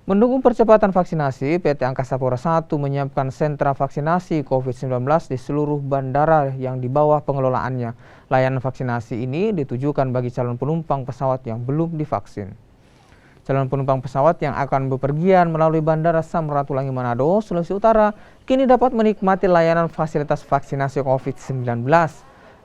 Mendukung percepatan vaksinasi, PT Angkasa Pura I menyiapkan sentra vaksinasi COVID-19 di seluruh bandara yang di bawah pengelolaannya. Layanan vaksinasi ini ditujukan bagi calon penumpang pesawat yang belum divaksin. Calon penumpang pesawat yang akan bepergian melalui Bandara Samratulangi Manado, Sulawesi Utara, kini dapat menikmati layanan fasilitas vaksinasi COVID-19.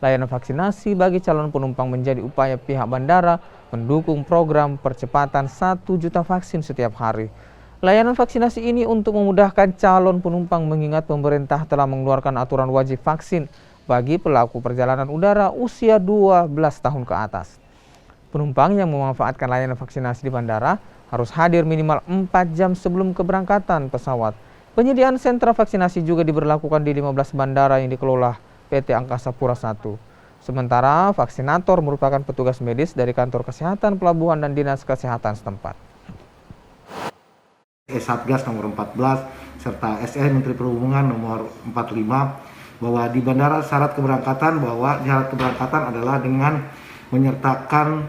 Layanan vaksinasi bagi calon penumpang menjadi upaya pihak bandara mendukung program percepatan 1 juta vaksin setiap hari. Layanan vaksinasi ini untuk memudahkan calon penumpang mengingat pemerintah telah mengeluarkan aturan wajib vaksin bagi pelaku perjalanan udara usia 12 tahun ke atas. Penumpang yang memanfaatkan layanan vaksinasi di bandara harus hadir minimal 4 jam sebelum keberangkatan pesawat. Penyediaan sentra vaksinasi juga diberlakukan di 15 bandara yang dikelola PT Angkasa Pura I. Sementara vaksinator merupakan petugas medis dari Kantor Kesehatan Pelabuhan dan Dinas Kesehatan setempat. Satgas nomor 14 serta SE Menteri Perhubungan nomor 45 bahwa di bandara syarat keberangkatan adalah dengan menyertakan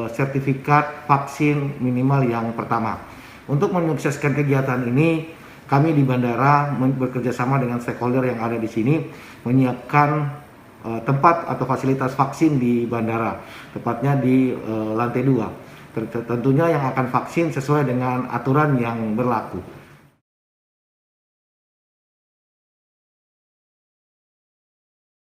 sertifikat vaksin minimal yang pertama. Untuk menyukseskan kegiatan ini, kami di bandara bekerjasama dengan stakeholder yang ada di sini menyiapkan tempat atau fasilitas vaksin di bandara, tepatnya di lantai 2. Tentunya yang akan vaksin sesuai dengan aturan yang berlaku.